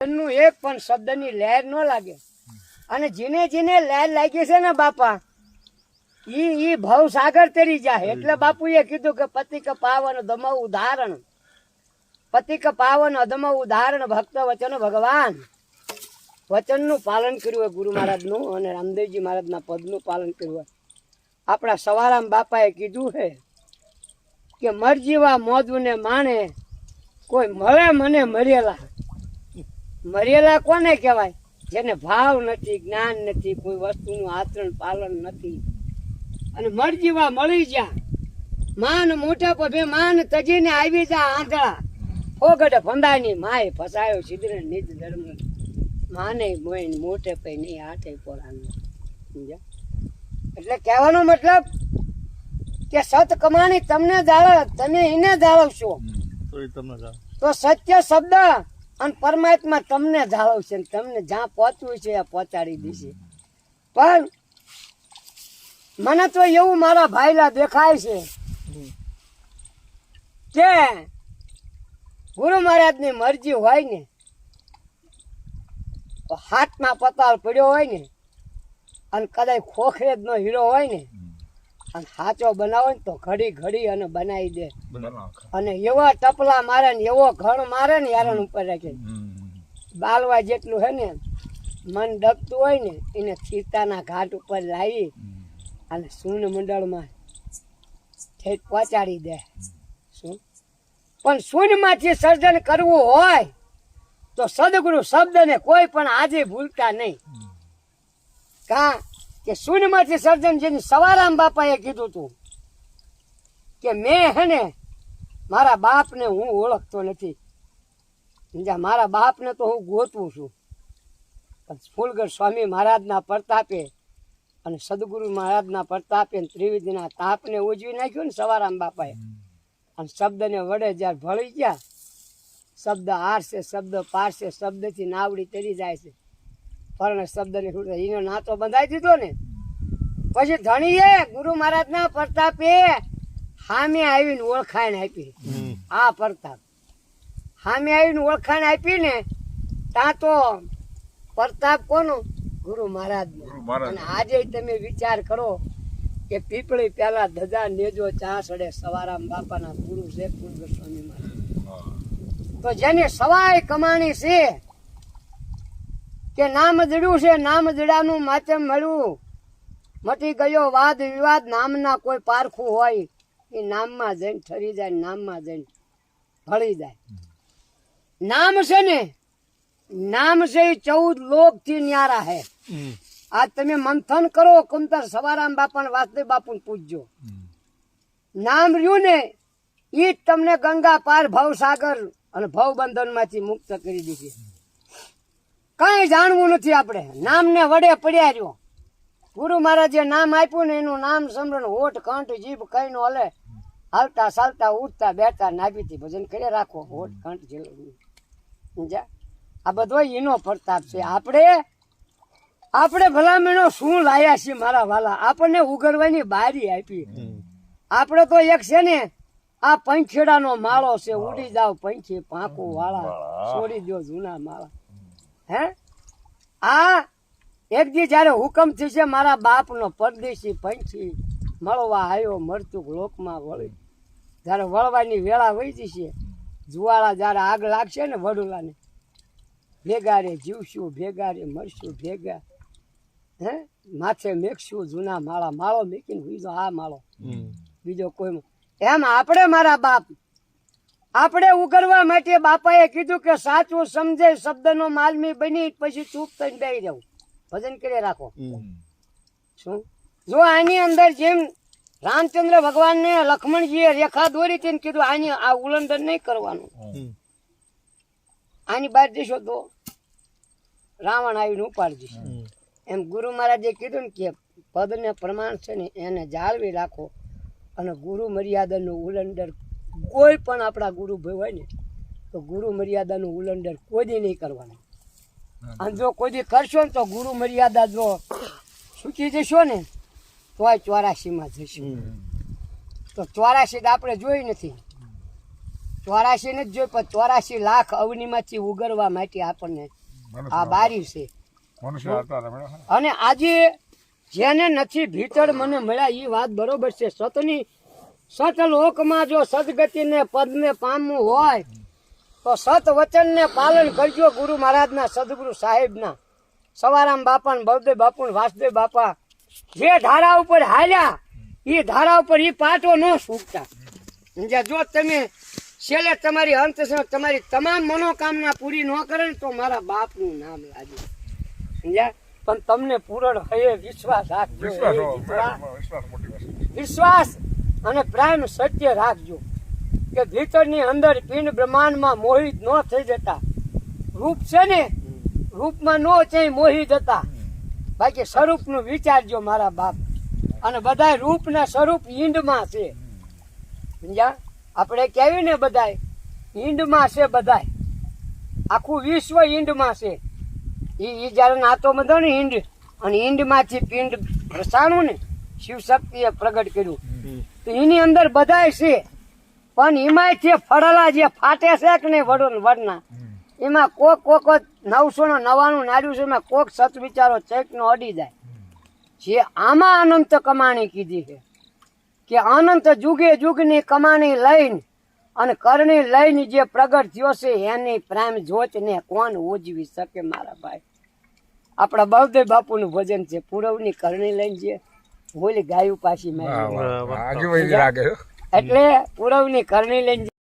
નું એક પણ શબ્દની લહેર ન લાગે. અને જેને જેને લહેર લાગી છે ને બાપા, ઈ ભવ સાગર તરી જાય. એટલે બાપુએ કીધું કે પતિ કે પાવન અધમ ઉદાહરણ, પતિ કે પાવન અધમ ઉદાહરણ, ભક્ત વચન ભગવાન. વચનનું પાલન કર્યું હોય ગુરુ મહારાજનું અને રામદેવજી મહારાજના પદનું પાલન કર્યું હોય. આપણા સવારામ બાપાએ કીધું છે કે મરજીવા મોજને માણે, કોઈ મળે મને મરેલા. મરેલા કોને કહેવાય? જેને ભાવ નથી, જ્ઞાન નથી, કોઈ વસ્તુનું આચરણ પાલન નથી. અને મરજીવા મળી જા, માન મોટા પભે માન તજીને આવી જા આંધળા. ફોગડ ફંદાની માય ફસાયો સિદ્ધ નિજ ધર્મ, માને મોઈન મોટે પે નહીં હાથે પોરાનો. સમજ્યા? એટલે કહેવાનો મતલબ કે સત કમાણી તમને જાળવ, તમે એને જાળવશો તો સત્ય શબ્દ અને પરમાત્મા તમને જાળવશે, તમને જ્યાં પહોંચવું છે એ પહોંચાડી દેશે. પણ મને તો એવું મારા ભાઈલા દેખાય છે કે ગુરુ મહારાજની મરજી હોય ને તો હાથમાં પતાળ પડ્યો હોય ને અને કદાચ ખોખરે જ નો હીરો હોય ને અને સાચો બનાવો ને તો ઘડી ઘડી અને બનાવી દે. અને એવા ટપલા મારે ને એવો ઘણ મારે ને યારણ ઉપર રાખે. બાલવા જેટલું હે ને મન ડગતું હોય ને એને ચીતાના ઘાટ ઉપર લાવી અને સૂન મંડળમાં ઠેઠ પહોંચાડી દે. શું પણ શૂન્યમાંથી સર્જન કરવું હોય તો સદગુરુ શબ્દને કોઈ પણ આજે ભૂલતા નહીં. કા કે શૂન્યમાંથી સર્જન, જેની સવારામ બાપાએ કીધું હતું કે મેં હે ને મારા બાપને હું ઓળખતો નથી, મારા બાપને તો હું ગોતવું છું. પણ ફૂલગઢ સ્વામી મહારાજના પ્રતાપે અને સદગુરુ મહારાજના પ્રતાપે ત્રિવેદીના તાપને ઉજવી નાખ્યું ને સવારામ બાપાએ. અને શબ્દને વડે જ્યારે ભળી ગયા, શબ્દ હારશે, શબ્દ પારશે, શબ્દથી નાવડી તરી જાય છે. પણ શબ્દને એનો નાતો બંધાઈ દીધો ને પછી ધણીએ ગુરુ મહારાજના પ્રતાપે સામે આવીને ઓળખાણ આપી. આ પ્રતાપ સામે આવીને ઓળખાણ આપી ને ત્યાં તો પ્રતાપ કોનો? ગુરુ મહારાજ. અને આજે તમે વિચાર કરો કે પીપળી પેલા ધજા નેજો ચા સડે, સવારામ બાપાના ગુરુ છે ફૂલગઢ સ્વામી મહારાજ. તો જેની સવાય કમાણી છે કે નામ જડ્યું છે, નામ જડાનું માચમ મળ્યું, મટી ગયો વાદ વિવાદ, નામના કોઈ પારખું હોય એ નામમાં જઈને ઠરી જાય, નામમાં જઈને ભળી જાય. નામ છે ને, નામ છે એ 14 લોક થી ન્યારા હે. આજ તમે મંથન કરો, કુંતર સવારામ બાપા વાસુદેવ બાપુ પૂછજો. નામ રહ્યું ને એ જ તમને ગંગા પાર ભવસાગર અને ભવબંધન માંથી મુક્ત કરી દીધી. કઈ જાણવું નથી આપણે, નામને વડે પડ્યા રહ્યો. ગુરુ મહારાજે નામ આપ્યું ને એનું નામ સમરણ, હોઠ કંઠ જીભ કઈ નો હલે, હાલતા ચાલતા ઉઠતા બેઠતા નાભીથી ભજન કરી રાખો. હોઠ કંઠ જીભ, આ બધો એનો પ્રતાપ છે. આપણે ભલામણો શું લાયા છીએ મારા વાલા? આપણને ઉગરવાની બારી આપી. આપણે તો એક છે ને આ પંખેડાનો માળો છે, ઉડી જાવ પંખી પાંખું વાળા, છોડી દો જૂના માળા. હે આ એક દી જયારે હુકમ થશે મારા બાપ નો પરદેશી પંખી મળવા આવ્યો, મરચુક લોકમાં વળી. જયારે વળવાની વેળા વહી જશે, જુવાળા જયારે આગ લાગશે ને વડુલાને, ભેગા રે જીવશું, ભેગા રે મરશું, ભેગા હે માથે મેકશું જૂના માળા. માળો મેકીને બીજો આ માળો, બીજો કોઈ. એમ આપણે મારા બાપ આપણે ઉગરવા માટે બાપાએ કીધું કે સાચું સમજે શબ્દનો માલમી બની પછી ચૂપ થઈને બેસી જવું, ભજન કરી રાખો. શું જો આની અંદર જેમ રામચંદ્ર ભગવાનને લક્ષ્મણજીએ રેખા દોરી તેને કીધું આની આ ઉલ્લંઘન નહીં કરવાનું, આની બહાર જશો તો રાવણ આવીને ઉપાડી જશે. એમ ગુરુ મહારાજે કીધું ને કે પદને પ્રમાણ છે ને એને જાળવી રાખો. અને ગુરુ મર્યાદાનું ઉલ્લંઘન કોઈ પણ આપણા ગુરુ ભાઈ હોય ને તો ગુરુ મર્યાદાનું ઉલ્લંઘન કોઈ દી નહીં કરવાનું. અને જો કોઈ દી કરશો ને તો ગુરુ મર્યાદા જો ચૂકી જશો ને તોય 84 માં જશું. તો 84 આપણે જોઈ નથી. 84 ને જ જોઈ પણ 84 લાખ અવનીમાંથી ઉગરવા માટે આપણને આ બારી છે. અને આજે જેને નથી ભીતર મને મળ્યા એ વાત બરોબર છે. સતની સતલોકમાં જો સદગતિને પદને પામવું હોય તો સત વચનને પાલન કરજો. ગુરુ મહારાજના, સદગુરુ સાહેબના, સવારામ બાપા ને બળદેવ બાપુ ને વાસુદેવ બાપા જે ધારા ઉપર હાલ્યા એ ધારા ઉપર એ પાટો ન છૂટતા. જો તમે છેલ્લે તમારી અંત તમારી તમામ મનોકામના પૂરી ન કરે ને તો મારા બાપનું નામ લાગે. સમજ્યા? પણ તમને પૂરણ હૈયે વિશ્વાસ રાખજો. વિશ્વાસ અને પ્રેમ સત્ય રાખજો કે ભીતરની અંદર પિંડ બ્રહ્માંડમાં મોહિત ન થઈ જતા. રૂપ છે ને, રૂપમાં નો છે મોહિત હતા. બાકી સ્વરૂપનું વિચારજો મારા બાપ. અને બધા રૂપના સ્વરૂપ ઈંડમાં છે. સમજ્યા? આપણે કહેવી ને બધાય ઈંડમાં છે. બધાય આખું વિશ્વ ઈંડમાં છે. એ જયારે નાતો બધો ને ઈંડ, અને ઈંડમાંથી પિંડ રસાણું ને શિવ શક્તિએ પ્રગટ કર્યું તો એની અંદર બધાય છે. પણ એમાંથી ફળેલા જે ફાટે છે કે નહીં વડના એમાં કોક 999 નાડ્યું છે. એમાં કોક સત વિચારો ચેકનો અડી જાય. જે આમાં અનંત કમાણી કીધી છે કે અનંત જુગે જુગની કમાણી લઈને અને કરણી લઈને જે પ્રગટ થયો છે એની પ્રેમ જોતને કોણ ઉજવી શકે મારા ભાઈ. આપણા બળદેવ બાપુનું ભજન છે, પૂરવની કરણી લઈને જે બોલી ગાયું પાછી મેં એટલે પૂરવની કરણી લઈને